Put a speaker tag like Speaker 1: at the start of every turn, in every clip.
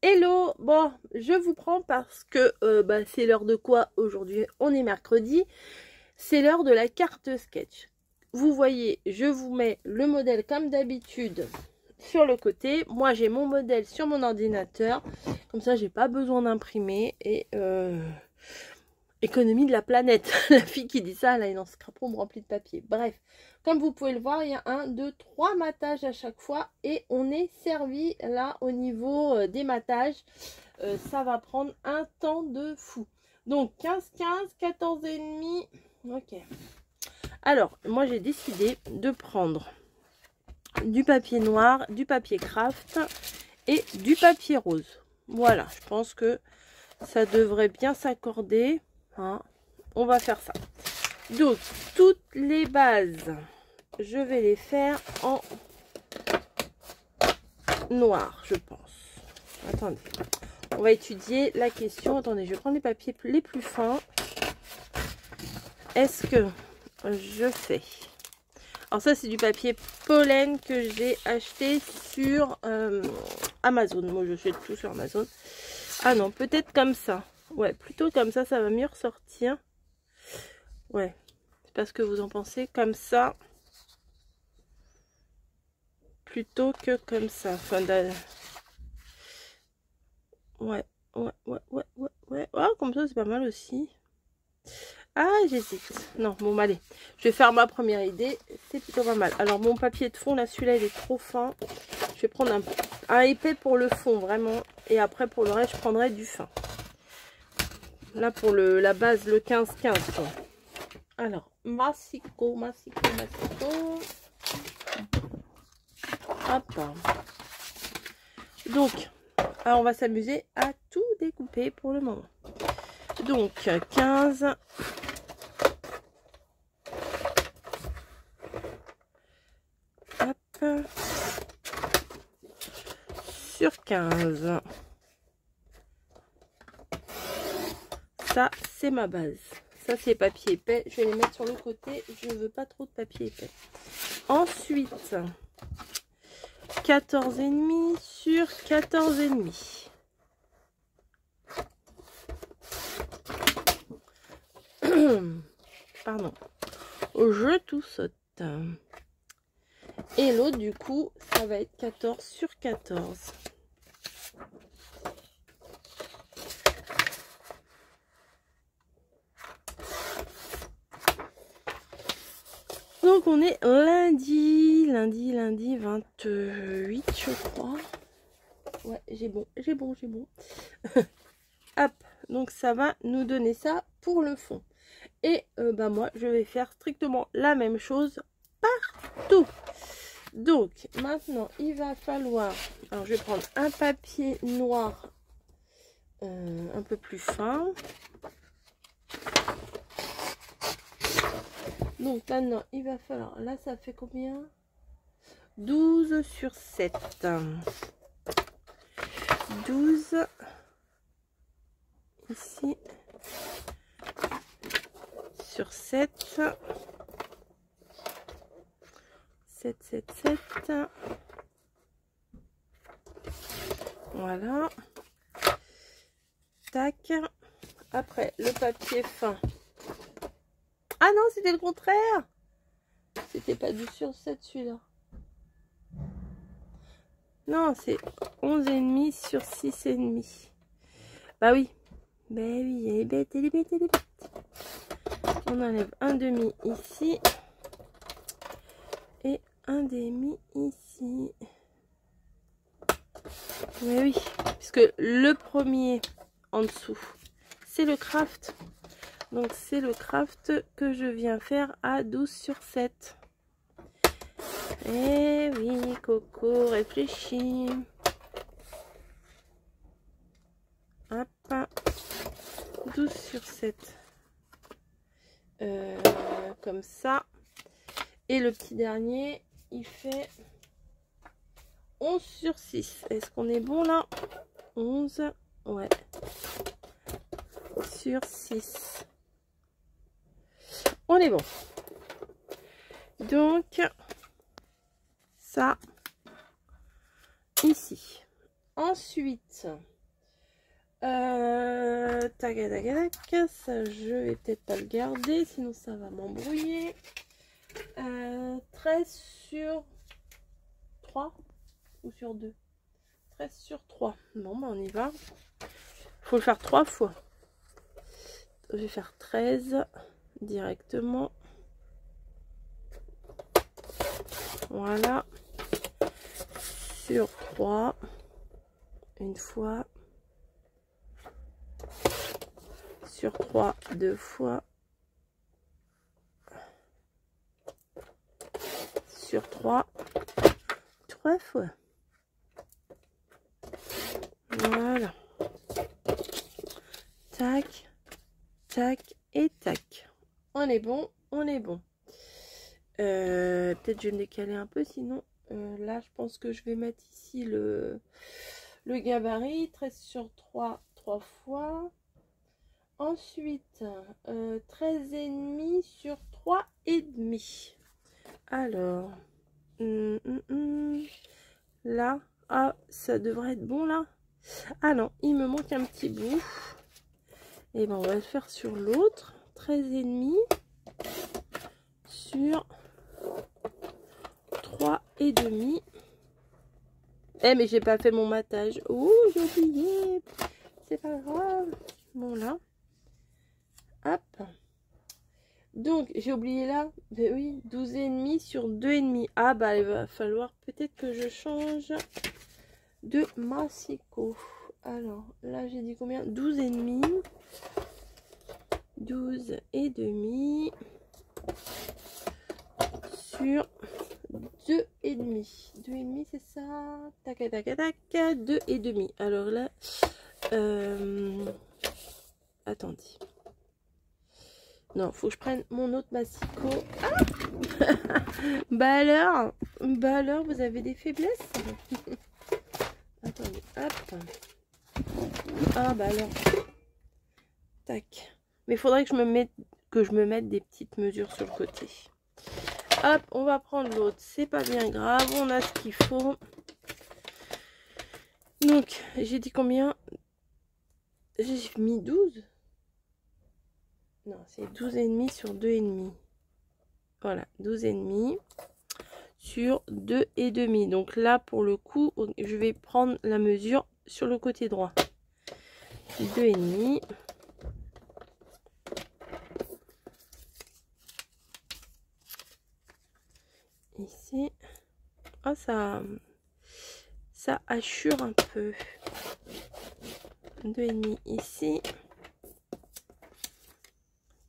Speaker 1: Hello, bon, je vous prends parce que c'est l'heure de quoi aujourd'hui? On est mercredi, c'est l'heure de la carte sketch. Vous voyez, je vous mets le modèle comme d'habitude sur le côté. Moi, j'ai mon modèle sur mon ordinateur, comme ça, j'ai pas besoin d'imprimer et économie de la planète. La fille qui dit ça, elle a une scrapeau remplie de papier. Bref, comme vous pouvez le voir, il y a 1, 2, 3 matages à chaque fois et on est servi là au niveau des matages. Ça va prendre un temps de fou. Donc 15, 15, 14 et demi. Ok. Alors, moi j'ai décidé de prendre du papier noir, du papier craft et du papier rose. Voilà, je pense que ça devrait bien s'accorder. Hein. On va faire ça. Donc, toutes les bases, je vais les faire en noir, je pense. Attendez. On va étudier la question. Attendez, je vais prendre les papiers les plus fins. Est-ce que je fais... Alors ça, c'est du papier pollen que j'ai acheté sur Amazon. Moi, je fais tout sur Amazon. Ah non, peut-être comme ça. Ouais, plutôt comme ça va mieux ressortir. Ouais, c'est pas ce que vous en pensez. Comme ça, plutôt que comme ça. Enfin, ouais. Ah, comme ça, c'est pas mal aussi. Ah, j'hésite. Non, bon, allez. Je vais faire ma première idée. C'est plutôt pas mal. Alors, mon papier de fond, là, celui-là, il est trop fin. Je vais prendre un épais pour le fond, vraiment. Et après, pour le reste, je prendrai du fin. Là, pour la base, le 15-15. Alors, massico. Hop. Donc, alors on va s'amuser à tout découper pour le moment. Donc, 15. Hop. Sur 15. Ça, c'est ma base. Ça, c'est papier épais. Je vais les mettre sur le côté. Je ne veux pas trop de papier épais. Ensuite, 14,5 sur 14,5. Pardon. Je tout saute. Et l'autre, du coup, ça va être 14 sur 14. Donc on est lundi 28 je crois. Ouais, j'ai bon. Hop, donc ça va nous donner ça pour le fond. Et moi je vais faire strictement la même chose partout. Donc maintenant il va falloir, alors je vais prendre un papier noir un peu plus fin. Donc maintenant, il va falloir... Là, ça fait combien? 12 sur 7. 12. Ici. Sur 7. 7. Voilà. Tac. Après, le papier fin. Ah non, c'était le contraire. C'était pas du sur 7 celui-là. Non, c'est 11,5 sur 6,5. Bah oui. Bah oui, elle est bête. On enlève un demi ici. Et un demi ici. Mais oui, puisque le premier en dessous, c'est le craft. Donc c'est le craft que je viens faire à 12 sur 7. Eh oui, Coco, réfléchis. Hop. 12 sur 7. Comme ça. Et le petit dernier, il fait 11 sur 6. Est-ce qu'on est bon là? 11. Ouais. Sur 6. On est bon. Donc, ça, ici. Ensuite, tac, tac, tac, ça je vais peut-être pas le garder, sinon ça va m'embrouiller. 13 sur 3 ou sur 2? 13 sur 3. Bon, bah on y va. Faut le faire 3 fois. Je vais faire 13 directement. Voilà. Sur 3. Une fois. Sur 3, 2 fois. Sur 3, 3 fois. Voilà. Tac, tac et tac. On est bon, on est bon. Peut-être je vais me décaler un peu, sinon là je pense que je vais mettre ici le gabarit. 13 sur 3, 3 fois. Ensuite, 13,5 sur 3,5. Alors, là, ah, ça devrait être bon là. Ah non, il me manque un petit bout. Et ben on va le faire sur l'autre. 13,5 sur 3,5. Eh mais j'ai pas fait mon matage. Ouh, j'ai oublié. C'est pas grave. Bon là. Hop. Donc j'ai oublié là. Ben oui, 12,5 sur 2,5. Ah bah il va falloir peut-être que je change de massicot. Alors là j'ai dit combien? 12,5. 12,5 sur 2,5. 2,5 c'est ça. Tac tac tac. 2,5. Alors là attendez. Non, faut que je prenne mon autre massicot. Ah bah alors, vous avez des faiblesses. Attendez, hop. Ah bah alors. Tac. Mais il faudrait que je me mette des petites mesures sur le côté. Hop, on va prendre l'autre. C'est pas bien grave, on a ce qu'il faut. Donc, j'ai dit combien? J'ai mis 12. Non, c'est 12,5 sur 2,5. Voilà, 12,5 sur 2,5. Donc là, pour le coup, je vais prendre la mesure sur le côté droit. 2,5. Ici. Oh, ça hachure un peu. 2,5 ici.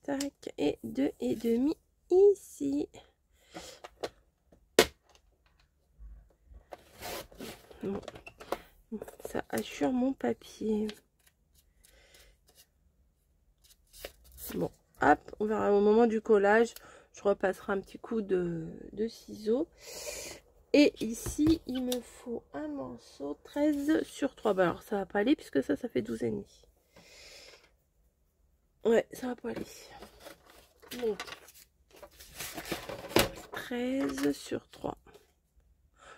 Speaker 1: Tac, et 2,5 ici. Bon. Ça assure mon papier. Bon, hop, on verra au moment du collage. Je repasserai un petit coup de ciseaux. Et ici, il me faut un morceau 13 sur 3. Bah alors, ça va pas aller puisque ça fait 12,5. Ouais, ça va pas aller. Donc, 13 sur 3.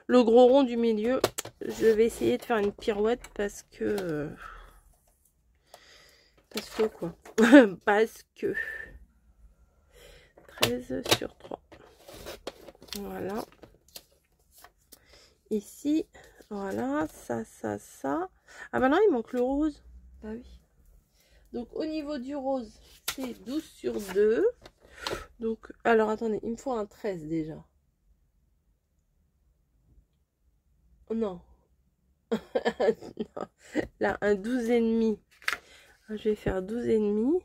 Speaker 1: Le gros rond du milieu, je vais essayer de faire une pirouette parce que quoi parce que 13 sur 3. Voilà. Ici, voilà, ça. Ah bah non, il manque le rose. Ah oui. Donc au niveau du rose, c'est 12 sur 2. Donc, alors attendez, il me faut un 13 déjà. Non. Non. Là, un 12,5. Je vais faire 12,5.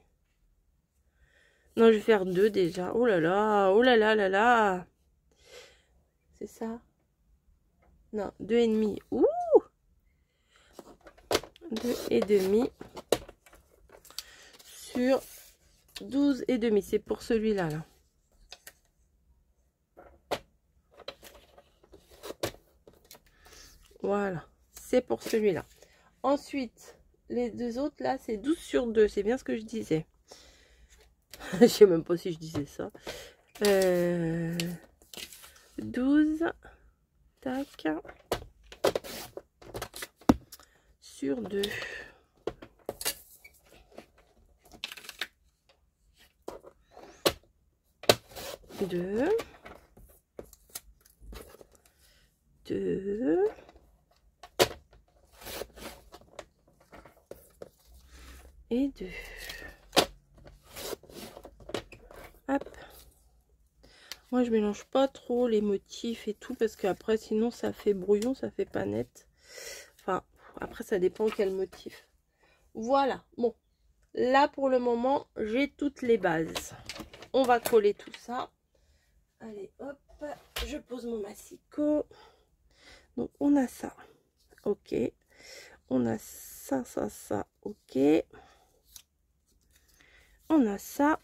Speaker 1: Non, je vais faire 2 déjà. Oh là là, oh là là là là. C'est ça? Non, 2,5. Ouh! 2,5 sur 12,5. C'est pour celui-là, là. Voilà, c'est pour celui-là. Ensuite, les deux autres, là, c'est 12 sur 2. C'est bien ce que je disais. Je sais même pas si je disais ça. 12. Tac. sur 2. Deux. Et 2. Hop. Moi je mélange pas trop les motifs et tout parce qu'après sinon ça fait brouillon, ça fait pas net. Enfin après ça dépend quel motif. Voilà, bon, là pour le moment j'ai toutes les bases. On va coller tout ça. Allez hop, je pose mon massicot. Donc on a ça, ok. On a ça, ok. On a ça.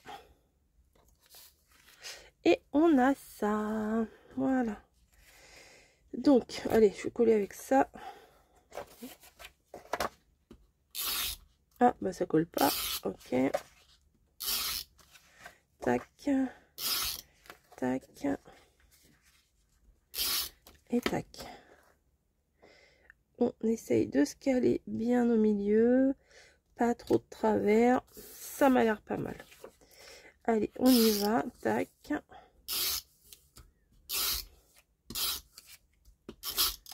Speaker 1: Et on a ça. Voilà. Donc, allez, je vais coller avec ça. Ah, bah ça colle pas. Ok. Tac. Tac. Et tac. On essaye de se caler bien au milieu. Pas trop de travers. Ça m'a l'air pas mal. Allez, on y va. Tac.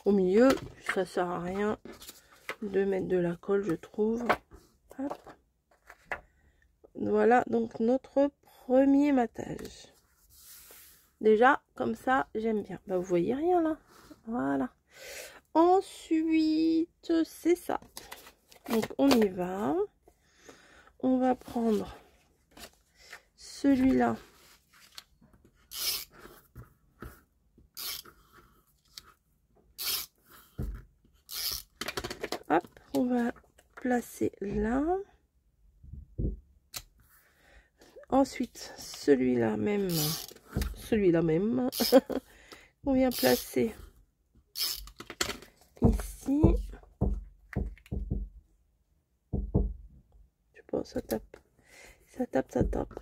Speaker 1: Au milieu, ça sert à rien de mettre de la colle, je trouve. Hop. Voilà donc notre premier matage. Déjà, comme ça, j'aime bien. Bah, vous voyez rien là. Voilà. Ensuite, c'est ça. Donc, on y va. On va prendre celui-là. Hop, on va placer là. Ensuite, celui-là même. On vient placer ici. Je pense ça tape. Ça tape.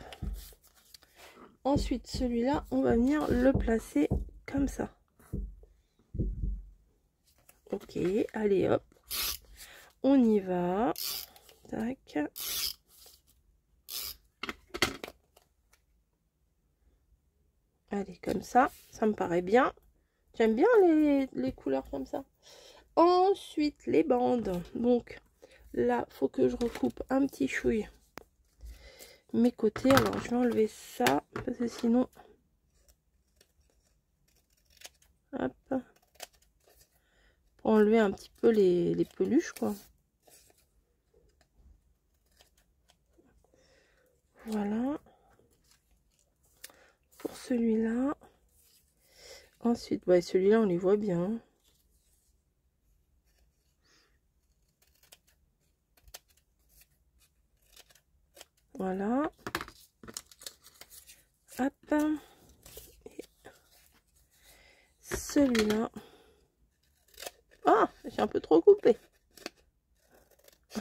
Speaker 1: Ensuite, celui-là, on va venir le placer comme ça. Ok, allez hop. On y va. Tac. Allez, comme ça me paraît bien. J'aime bien les couleurs comme ça. Ensuite, les bandes. Donc, là, faut que je recoupe un petit chouille mes côtés. Alors, je vais enlever ça, parce que sinon... Hop. Pour enlever un petit peu les peluches, quoi. Voilà. Pour celui-là. Ensuite, bah, celui-là, on les voit bien. Voilà. Hop. Et celui-là. Ah, j'ai un peu trop coupé.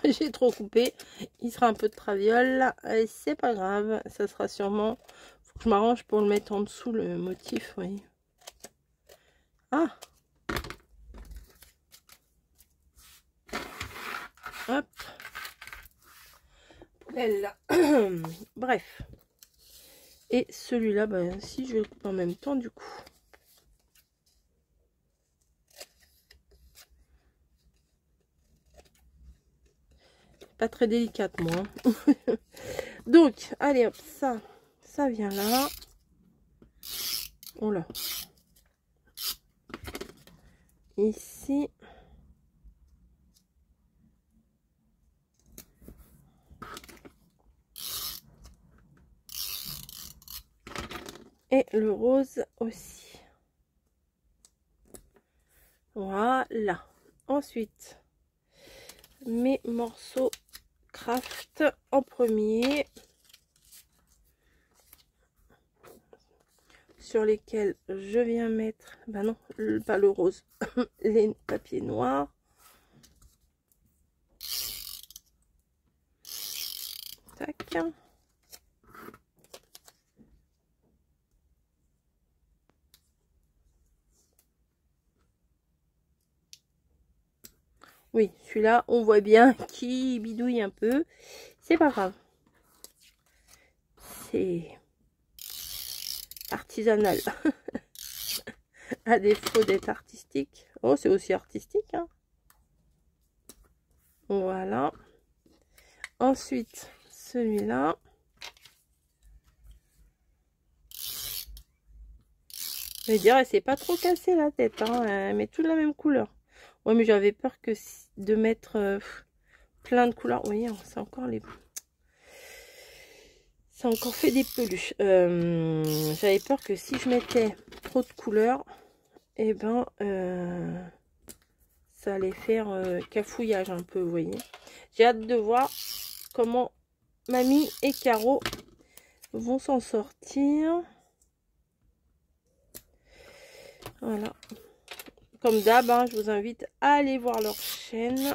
Speaker 1: J'ai trop coupé. Il sera un peu de traviole. C'est pas grave. Ça sera sûrement... Faut que je m'arrange pour le mettre en dessous, le motif, oui. Ah. Hop. Poubelle. Bref. Et celui-là, bah, si je le coupe en même temps, du coup. Pas très délicate, moi. Donc, allez hop, ça vient là. Oh là. Ici. Et le rose aussi. Voilà. Ensuite, mes morceaux craft en premier. Sur lesquels je viens mettre, bah non, pas le rose, les papiers noirs. Tac. Oui, celui-là, on voit bien qu'il bidouille un peu. C'est pas grave. C'est artisanal. À défaut d'être artistique. Oh, c'est aussi artistique, hein. Voilà. Ensuite, celui-là. Je vais dire, elle s'est pas trop cassée la tête, hein. Elle met toute la même couleur. Ouais, mais j'avais peur que de mettre plein de couleurs. Oui, c'est encore les... Ça a encore fait des peluches. J'avais peur que si je mettais trop de couleurs, et ben, ça allait faire cafouillage un peu, vous voyez. J'ai hâte de voir comment Mamie et Caro vont s'en sortir. Voilà. Comme d'hab, hein, je vous invite à aller voir leur chaîne. De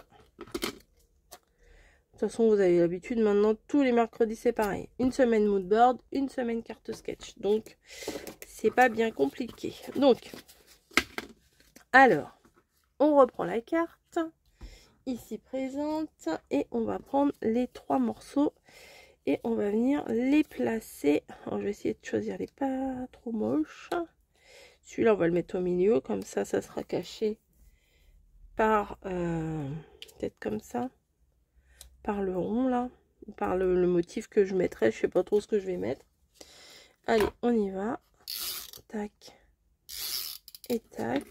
Speaker 1: toute façon, vous avez l'habitude, maintenant, tous les mercredis, c'est pareil. Une semaine moodboard, une semaine carte sketch. Donc, c'est pas bien compliqué. Donc, alors, on reprend la carte, ici présente, et on va prendre les 3 morceaux, et on va venir les placer. Alors, je vais essayer de choisir les pas trop moches. Celui-là, on va le mettre au milieu, comme ça sera caché par, peut-être comme ça, par le rond, là, par le motif que je mettrai. Je sais pas trop ce que je vais mettre. Allez, on y va. Tac. Et tac.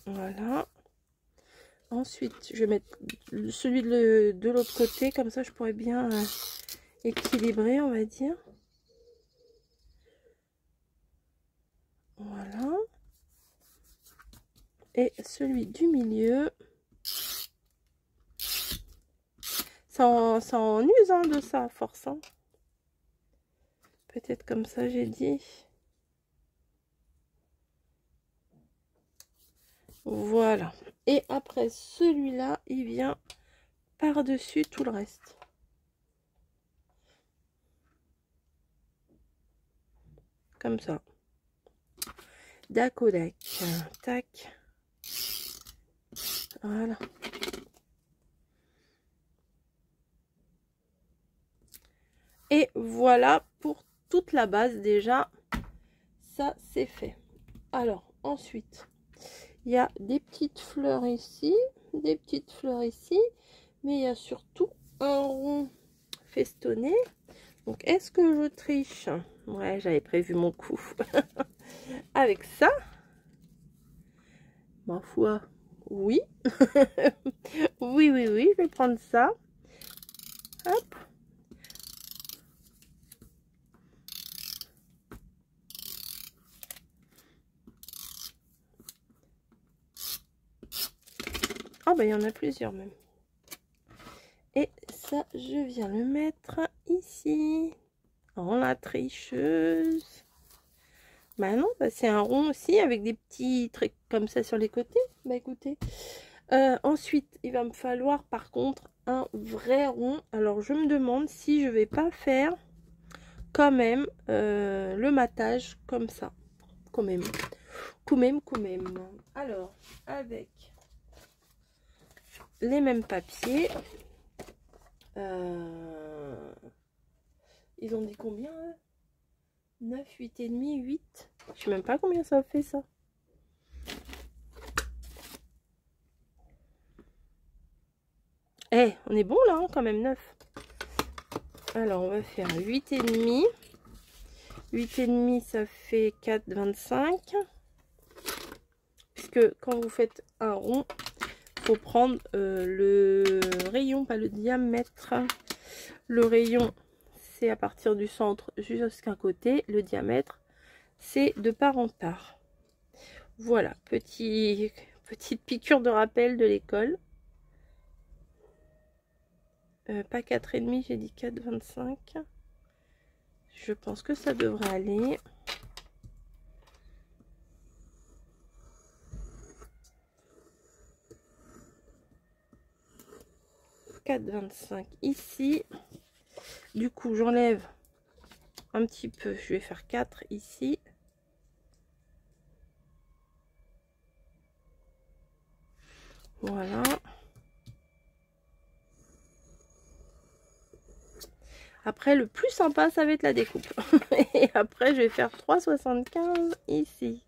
Speaker 1: Voilà. Ensuite, je vais mettre celui de l'autre côté, comme ça je pourrais bien équilibrer, on va dire. Voilà. Et celui du milieu. Ça en use, hein, de ça, à force. Hein. Peut-être comme ça, j'ai dit. Voilà. Et après, celui-là, il vient par-dessus tout le reste. Comme ça. Dac au dac. Tac. Voilà. Et voilà pour toute la base déjà. Ça, c'est fait. Alors, ensuite, il y a des petites fleurs ici. Des petites fleurs ici. Mais il y a surtout un rond festonné. Donc, est-ce que je triche? Ouais, j'avais prévu mon coup. Avec ça. Ma foi, oui. Oui, oui, oui, je vais prendre ça. Hop. Oh, bah, il y en a plusieurs même. Et ça, je viens le mettre ici. Oh, la tricheuse. Bah non, bah c'est un rond aussi avec des petits trucs comme ça sur les côtés. Bah écoutez. Ensuite, il va me falloir par contre un vrai rond. Alors, je me demande si je vais pas faire quand même le matage comme ça. Quand même. Quand même. Alors, avec les mêmes papiers. Ils ont dit combien hein 9, 8 et demi, 8. Je sais même pas combien ça fait ça. Eh, on est bon là, hein, quand même 9. Alors, on va faire 8 et demi. 8 et demi, ça fait 4,25. Puisque quand vous faites un rond, faut prendre le rayon, pas le diamètre. Le rayon, c'est à partir du centre jusqu'à côté. Le diamètre, c'est de part en part. Voilà, petite piqûre de rappel de l'école. Pas 4,5, j'ai dit 4,25. Je pense que ça devrait aller. « 4,25 ici. Du coup, j'enlève un petit peu. Je vais faire 4 ici. Voilà. Après, le plus sympa, ça va être la découpe. Et après, je vais faire 3,75 ici.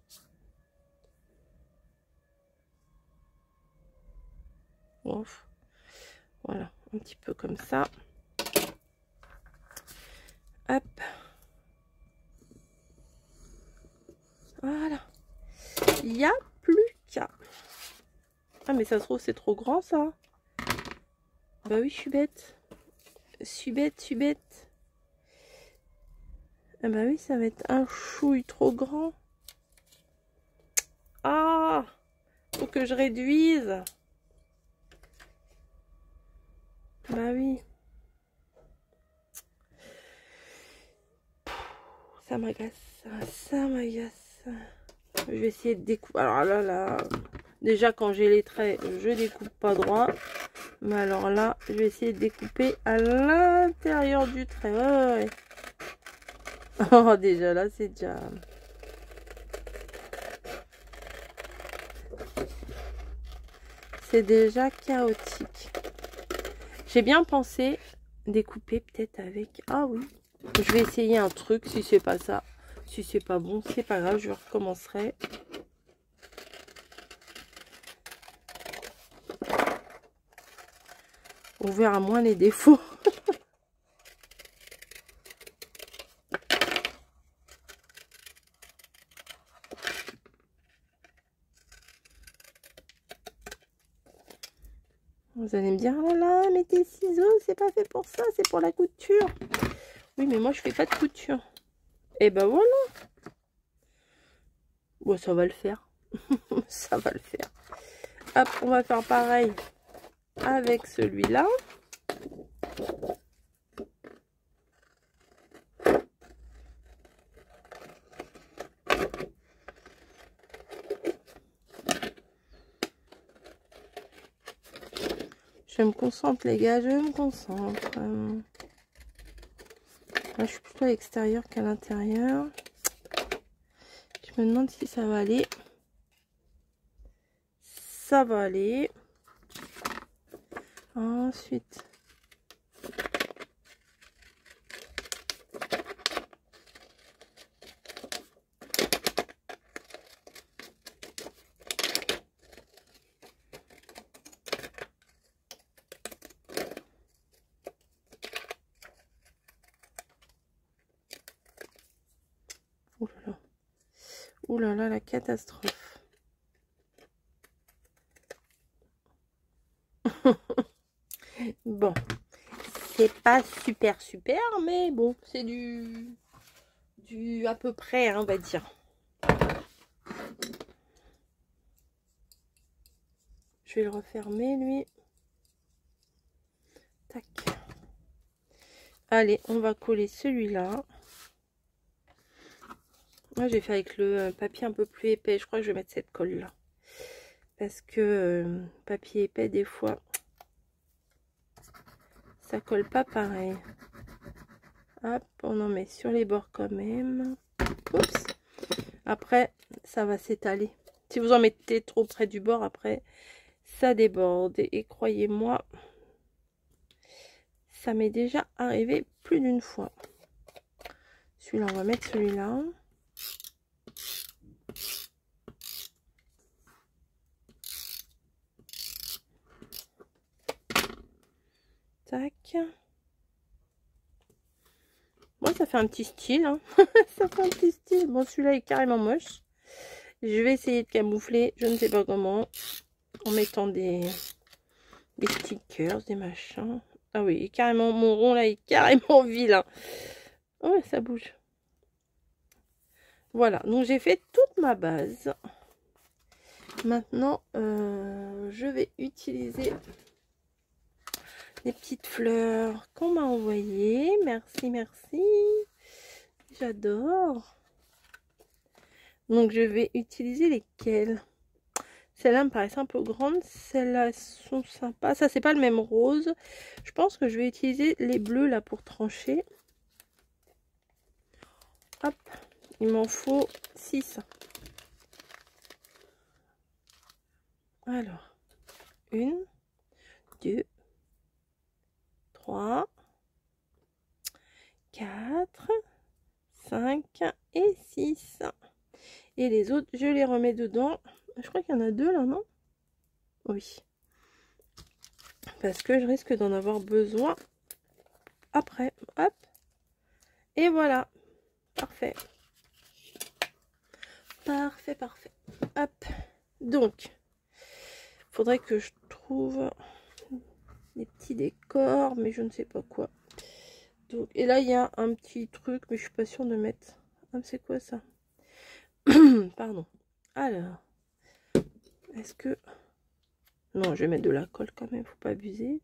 Speaker 1: Ouf. Voilà, un petit peu comme ça. Hop. Voilà. Il n'y a plus qu'à. Ah, mais ça se trouve, c'est trop grand, ça. Bah oui, je suis bête. Je suis bête. Ah bah oui, ça va être un chouille trop grand. Ah, faut que je réduise. Bah oui. Ça m'agace. Ça m'agace. Je vais essayer de découper. Alors là. Déjà, quand j'ai les traits, je découpe pas droit. Mais alors là, je vais essayer de découper à l'intérieur du trait. Ouais. Oh, déjà là, c'est déjà... C'est déjà chaotique. J'ai bien pensé découper peut-être avec... Ah oui. Je vais essayer un truc. Si c'est pas ça, si c'est pas bon, c'est pas grave. Je recommencerai. On verra moins les défauts. Vous allez me dire, oh là là, mais tes ciseaux, c'est pas fait pour ça, c'est pour la couture. Oui, mais moi, je fais pas de couture. Et ben voilà. Bon, ça va le faire. Ça va le faire. Hop, on va faire pareil avec celui-là. Je me concentre, les gars, je me concentre. Là, je suis plutôt à l'extérieur qu'à l'intérieur. Je me demande si ça va aller. Ça va aller. Ensuite, oh là là. Ouh là là, la catastrophe. Bon, c'est pas super, mais bon, c'est du à peu près, hein, on va dire. Je vais le refermer, lui. Tac. Allez, on va coller celui-là. Moi, j'ai fait avec le papier un peu plus épais. Je crois que je vais mettre cette colle-là. Parce que papier épais, des fois, ça colle pas pareil. Hop, on en met sur les bords quand même. Oups. Après, ça va s'étaler. Si vous en mettez trop près du bord, après, ça déborde. Et croyez-moi, ça m'est déjà arrivé plus d'une fois. Celui-là, on va mettre celui-là. Tac. Bon, ça fait un petit style. Hein. Ça fait un petit style. Bon, celui-là est carrément moche. Je vais essayer de camoufler, je ne sais pas comment, en mettant des stickers, des machins. Ah oui, carrément, mon rond là est carrément vilain. Oh, ça bouge. Voilà, donc j'ai fait toute ma base. Maintenant, je vais utiliser les petites fleurs qu'on m'a envoyées. Merci, merci. J'adore. Donc, je vais utiliser lesquelles? Celles-là me paraissent un peu grandes. Celles-là sont sympas. Ça, c'est pas le même rose. Je pense que je vais utiliser les bleus là pour trancher. Hop. Il m'en faut 6. Alors. 1, 2, 3, 4, 5 et 6. Et les autres, je les remets dedans. Je crois qu'il y en a 2 là, non? Oui. Parce que je risque d'en avoir besoin après. Hop. Et voilà. Parfait. Parfait, parfait. Hop. Donc, faudrait que je trouve des petits décors, mais je ne sais pas quoi. Donc, et là, il y a un petit truc, mais je suis pas sûre de mettre. Ah, c'est quoi ça? Pardon. Alors, est-ce que... Non, je vais mettre de la colle quand même, faut pas abuser.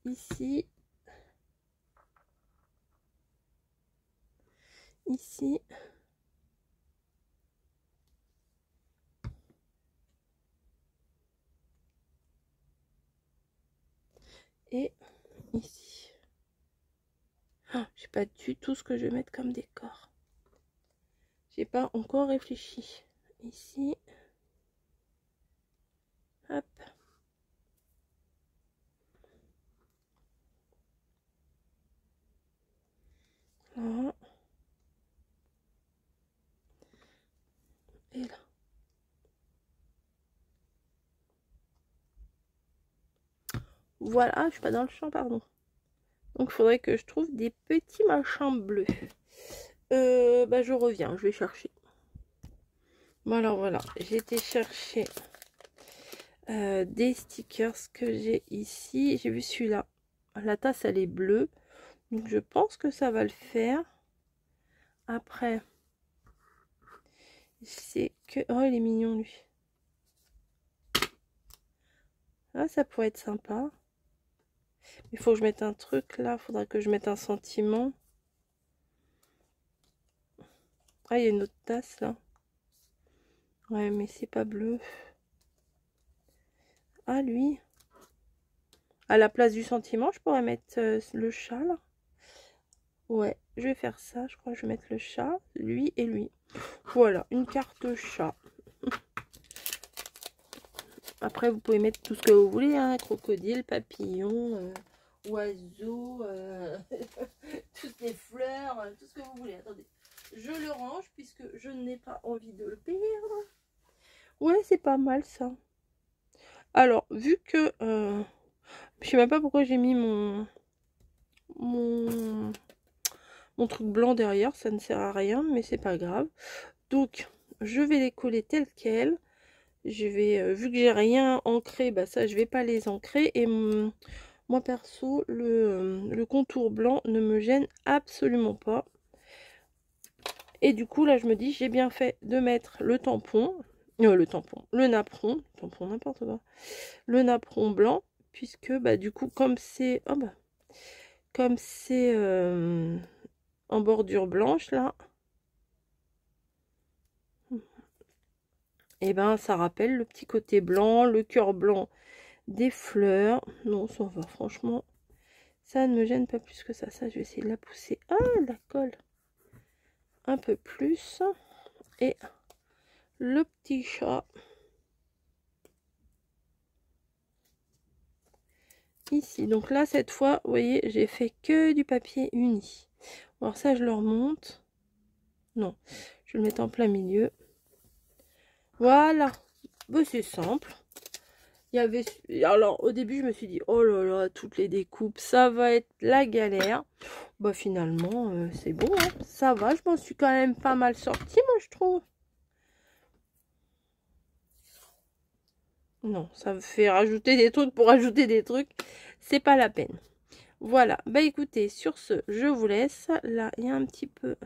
Speaker 1: Ici. Ici. Et ici. Oh, je sais pas du tout ce que je vais mettre comme décor. J'ai pas encore réfléchi. Ici. Hop. Là. Et là. Voilà, ah, je suis pas dans le champ, pardon. Donc il faudrait que je trouve des petits machins bleus. Bah je reviens, je vais chercher. Bon alors voilà, j'ai été chercher des stickers que j'ai ici. J'ai vu celui-là. La tasse elle est bleue. Donc je pense que ça va le faire. Après, c'est que... Oh il est mignon lui. Ah ça pourrait être sympa. Il faut que je mette un truc là. Il faudra que je mette un sentiment. Ah il y a une autre tasse là. Ouais mais c'est pas bleu. Ah lui. À la place du sentiment, je pourrais mettre le chat là. Ouais, je vais faire ça. Je crois que je vais mettre le chat, lui et lui. Voilà, une carte chat. Après, vous pouvez mettre tout ce que vous voulez, hein, crocodile, papillon, oiseau, toutes les fleurs, tout ce que vous voulez. Attendez, je le range puisque je n'ai pas envie de le perdre. Ouais, c'est pas mal ça. Alors, vu que... je sais même pas pourquoi j'ai mis mon truc blanc derrière, ça ne sert à rien, mais c'est pas grave. Donc, je vais les coller telles quelles. Je vais, vu que j'ai rien ancré, bah ça, je vais pas les ancrer. Et moi, perso, le contour blanc ne me gêne absolument pas. Et du coup, là, je me dis, j'ai bien fait de mettre le tampon, le napperon, tampon n'importe quoi, le napperon blanc, puisque, bah, du coup, comme c'est, oh bah, comme c'est en bordure blanche, là, et ben, ça rappelle le petit côté blanc, le cœur blanc des fleurs. Non, ça va, franchement, ça ne me gêne pas plus que ça. Ça, je vais essayer de la pousser. Ah, la colle un peu plus. Et le petit chat ici. Donc là, cette fois, vous voyez, j'ai fait que du papier uni. Alors ça, je le remonte. Non, je vais le mettre en plein milieu. Voilà. Bah, c'est simple. Il y avait... Alors, au début, je me suis dit, oh là là, toutes les découpes, ça va être la galère. Bah, finalement, c'est bon, hein. Ça va, je m'en suis quand même pas mal sortie, moi, je trouve. Non, ça me fait rajouter des trucs pour rajouter des trucs. C'est pas la peine. Voilà, bah écoutez, sur ce, je vous laisse. Là, il y a un petit peu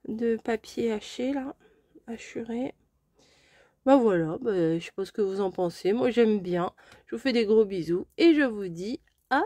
Speaker 1: de papier haché, là, hachuré. Bah voilà, bah, je sais pas ce que vous en pensez. Moi, j'aime bien. Je vous fais des gros bisous et je vous dis à